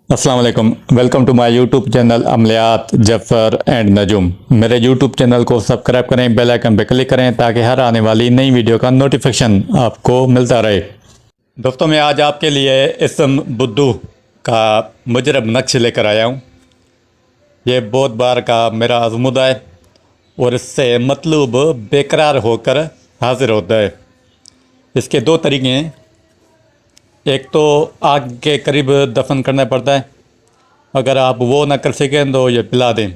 अस्सलाम वालेकुम। Welcome to my YouTube channel अमलियात जफ़र एंड नजुम। मेरे यूट्यूब चैनल को सब्सक्राइब करें, बेल आइकन पर क्लिक करें ताकि हर आने वाली नई वीडियो का नोटिफिकेशन आपको मिलता रहे। दोस्तों, मैं आज आपके लिए इसम बुद्धू का मुजरब नक्श लेकर आया हूँ। ये बहुत बार का मेरा आजमुदा है और इससे मतलूब बेकरार होकर हाजिर होता है। इसके दो तरीके हैं। एक तो आग के करीब दफन करना पड़ता है। अगर आप वो ना कर सकें तो ये पिला दें।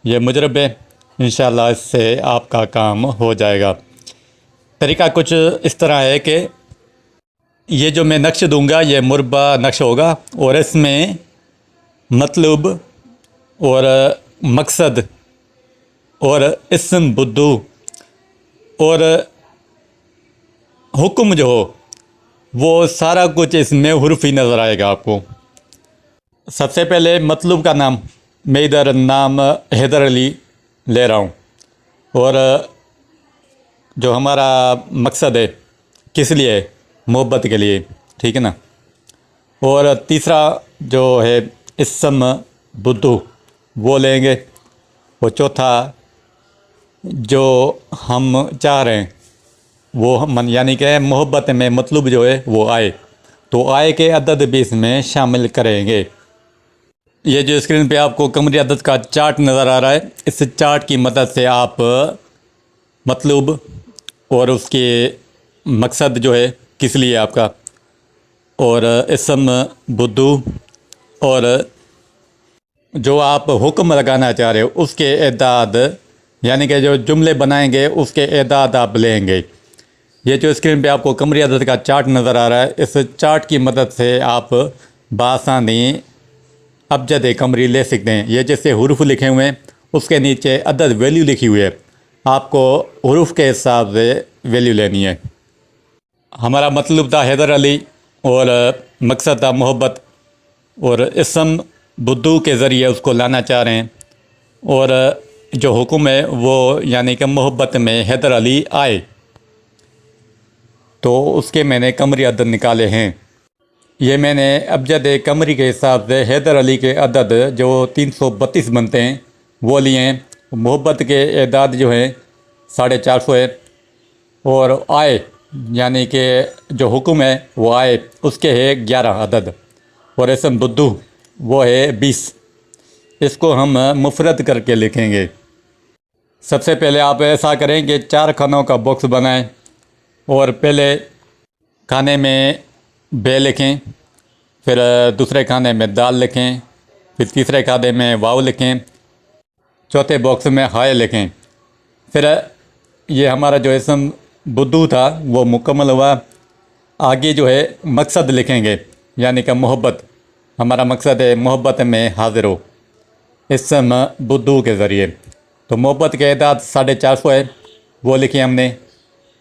ये मुजरब है, इंशाल्लाह इससे आपका काम हो जाएगा। तरीका कुछ इस तरह है कि ये जो मैं नक्श दूंगा ये मुरबा नक्श होगा और इसमें मतलूब और मकसद और इसम बुद्धू और हुक्म जो हो वो सारा कुछ इसमें हुर्फ़ी नज़र आएगा आपको। सबसे पहले मतलूब का नाम, मैं इधर नाम हैदर अली ले रहा हूँ और जो हमारा मकसद है किस लिए, मोहब्बत के लिए, ठीक है ना। और तीसरा जो है इसम बुद्धू वो लेंगे। और चौथा जो हम चाह रहे हैं वो हम यानी कि मोहब्बत में मतलूब जो है वो आए, तो आए के अदद भी इसमें शामिल करेंगे। ये जो स्क्रीन पे आपको कमरी अदद का चार्ट नज़र आ रहा है, इस चार्ट की मदद से आप मतलूब और उसके मकसद जो है किस लिए आपका और इसम बुद्धू और जो आप हुक्म लगाना चाह रहे हो उसके एदाद यानी कि जो जुमले बनाएंगे उसके एदाद आप लेंगे। ये जो स्क्रीन पे आपको कमरी अदद का चार्ट नज़र आ रहा है, इस चार्ट की मदद से आप बासानी अबजद कमरी ले सकते हैं। ये जैसे हुरूफ लिखे हुए हैं उसके नीचे अदद वैल्यू लिखी हुई है, आपको हुरूफ के हिसाब से वैल्यू लेनी है। हमारा मतलब था हैदर अली और मकसद था मोहब्बत और इसम बुद्धू के ज़रिए उसको लाना चाह रहे हैं और जो हुक्म है वो यानी कि मोहब्बत में हैदर अली आए, तो उसके मैंने कमरी अदद निकाले हैं। ये मैंने अबजद कमरी के हिसाब से हैदर अली के अदद जो 332 बनते हैं वो लिए हैं। मोहब्बत के एदाद जो हैं 450 है और आए यानी कि जो हुक्म है वो आए उसके है 11 अदद और इसम बुद्धू वो है 20। इसको हम मुफरद करके लिखेंगे। सबसे पहले आप ऐसा करें कि 4 खानों का बॉक्स बनाएं और पहले खाने में बे लिखें, फिर दूसरे खाने में दाल लिखें, फिर तीसरे खाने में वाव लिखें, चौथे बॉक्स में हाय लिखें। फिर ये हमारा जो इसम बुद्धू था वो मुकम्मल हुआ। आगे जो है मकसद लिखेंगे यानी कि मोहब्बत, हमारा मकसद है मोहब्बत में हाजिर हो इसम बुद्धू के ज़रिए। तो मोहब्बत के एदाद 450 है वो लिखे हमने।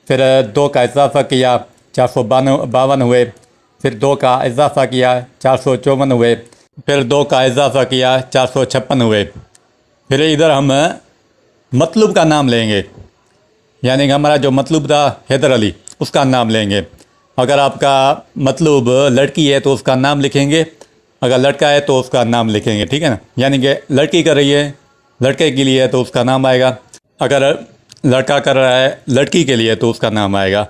फिर 2 का इजाफ़ा किया 452 हुए, फिर 2 का इजाफ़ा किया 454 हुए, फिर 2 का इजाफ़ा किया 456 हुए। फिर इधर हम मतलूब का नाम लेंगे यानी कि हमारा जो मतलूब था हैदर अली उसका नाम लेंगे। अगर आपका मतलूब लड़की है तो उसका नाम लिखेंगे, अगर लड़का है तो उसका नाम लिखेंगे, ठीक है ना। यानी कि लड़की कर रही है लड़के के लिए तो उसका नाम आएगा, अगर लड़का कर रहा है लड़की के लिए तो उसका नाम आएगा।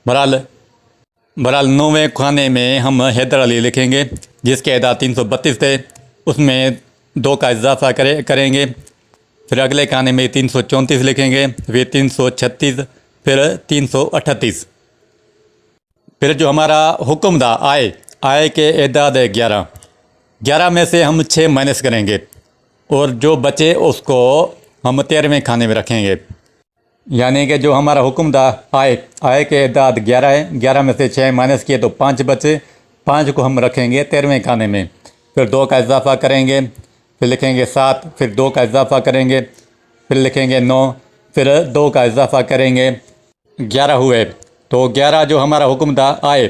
बहरहाल 9वें खाने में हम हैदर अली लिखेंगे जिसके एदाद 332 थे, उसमें 2 का इजाफ़ा करेंगे। फिर अगले खाने में 334 लिखेंगे, फिर 336, फिर 338। फिर जो हमारा हुक्म था आए के एदाद है 11 में से हम 6 माइनस करेंगे और जो बचे उसको हम 13वें खाने में रखेंगे। यानी कि जो हमारा हुक्म था आए के एदाद 11 है, 11 में से 6 माइनस किए तो 5 बचे, 5 को हम रखेंगे 13वें खाने में। फिर 2 का इजाफ़ा करेंगे, फिर लिखेंगे 7, फिर 2 का इजाफ़ा करेंगे, फिर लिखेंगे 9, फिर 2 का इजाफ़ा करेंगे 11 हुए। तो 11 जो हमारा हुक्म था आए,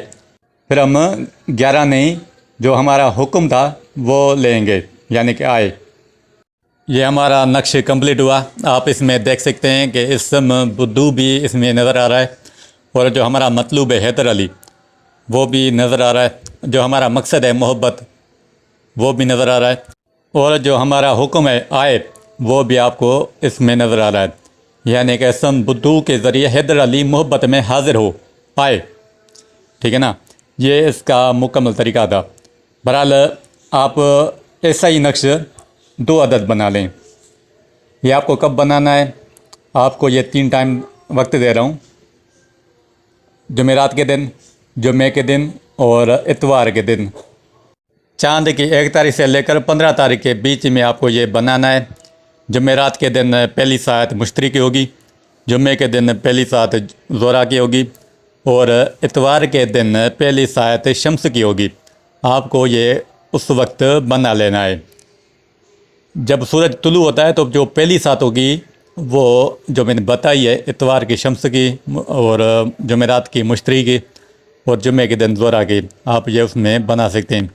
फिर हम 11 नहीं जो हमारा हुक्म था वो लेंगे यानी कि आए। ये हमारा नक्श कंप्लीट हुआ। आप इसमें देख सकते हैं कि इसम बुद्धू भी इसमें नज़र आ रहा है और जो हमारा मतलूब है हैदर अली वो भी नज़र आ रहा है। जो हमारा मकसद है मोहब्बत وہ بھی نظر آ رہا ہے، اور جو ہمارا حکم ہے آئے وہ بھی آپ کو اس میں نظر آ رہا ہے، یعنی کہ سم بدو کے ذریعے حیدر علی محبت میں حاضر ہو آئے، ٹھیک ہے نا۔ یہ اس کا مکمل طریقہ تھا۔ بہرحال آپ ایسا ہی نقش 2 عدد بنا لیں۔ یہ آپ کو کب بنانا ہے؟ آپ کو یہ 3 ٹائم وقت دے رہا ہوں، جمعرات کے دن، جمعے کے دن اور اتوار کے دن۔ چاند کی 1 تاریخ سے لے کر 15 تاریخ کے بیچ میں آپ کو یہ بنانا ہے۔ جمعرات کے دن پہلی ساعت مشتری کی ہوگی، جمعے کے دن پہلی ساعت زہرا کی ہوگی، اور اتوار کے دن پہلی ساعت شمس کی ہوگی۔ آپ کو یہ اس وقت بنا لینا ہے۔ جب سورج طلوع ہوتا ہے تو جو پہلی ساعت ہوگی وہ جو میں نے بتائی ہے، اتوار کی شمس کی اور جمعرات کی مشتری کی اور جمعے کے دن زہرا کی، آپ یہ اس میں بنا سکتے ہیں۔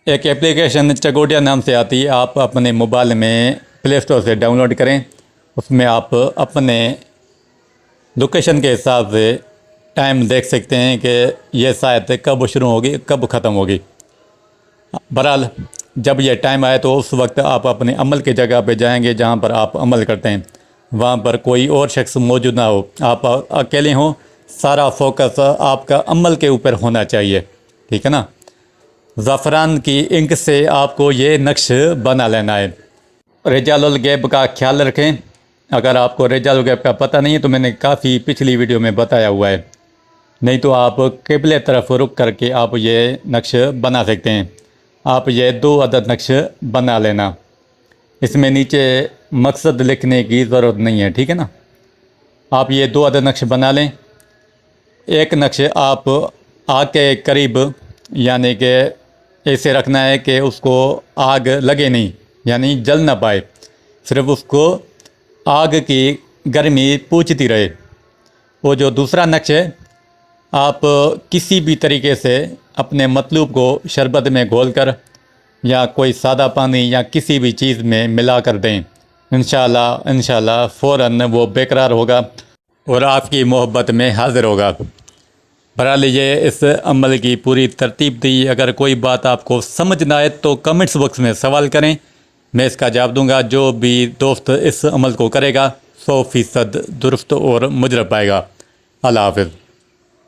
ایک اپلیکیشن چگوٹیا نام سے آتی ہے، آپ اپنے موبائل میں پلے اسٹور سے ڈاؤن لوڈ کریں۔ اس میں آپ اپنے لوکیشن کے حساب سے ٹائم دیکھ سکتے ہیں کہ یہ ساعت کب شروع ہوگی، کب ختم ہوگی۔ بہرحال جب یہ ٹائم آئے تو اس وقت آپ اپنے عمل کی جگہ پہ جائیں گے جہاں پر آپ عمل کرتے ہیں، وہاں پر کوئی اور شخص موجود نہ ہو، آپ اکیلے ہوں، سارا فوکس آپ کا عمل کے اوپر ہونا چاہیے، ٹھیک ہے نا۔ زعفران کی انک سے آپ کو یہ نقش بنا لینا ہے۔ رجال الغیب کا خیال رکھیں۔ اگر آپ کو رجال الغیب کا پتہ نہیں ہے تو میں نے کافی پچھلی ویڈیو میں بتایا ہوا ہے، نہیں تو آپ قبلے طرف رک کر کے آپ یہ نقش بنا سکتے ہیں۔ آپ یہ 2 عدد نقش بنا لینا، اس میں نیچے مقصد لکھنے کی ضرورت نہیں ہے، ٹھیک ہے نا۔ آپ یہ 2 عدد نقش بنا لیں۔ ایک نقش آپ آگ کے قریب، یعنی کہ ایسے رکھنا ہے کہ اس کو آگ لگے نہیں، یعنی جل نہ پائے، صرف اس کو آگ کی گرمی پہنچتی رہے۔ وہ جو دوسرا نقش ہے، آپ کسی بھی طریقے سے اپنے مطلوب کو شربت میں گھول کر یا کوئی سادہ پانی یا کسی بھی چیز میں ملا کر دیں، انشاءاللہ فوراً وہ بیقرار ہوگا اور آپ کی محبت میں حاضر ہوگا۔ بہرحال یہ اس عمل کی پوری ترتیب تھی۔ اگر کوئی بات آپ کو سمجھ نہ آئے تو کمنٹس باکس میں سوال کریں، میں اس کا جواب دوں گا۔ جو بھی دوست اس عمل کو کرے گا 100% درست اور مجرب پائے گا۔ اللہ حافظ۔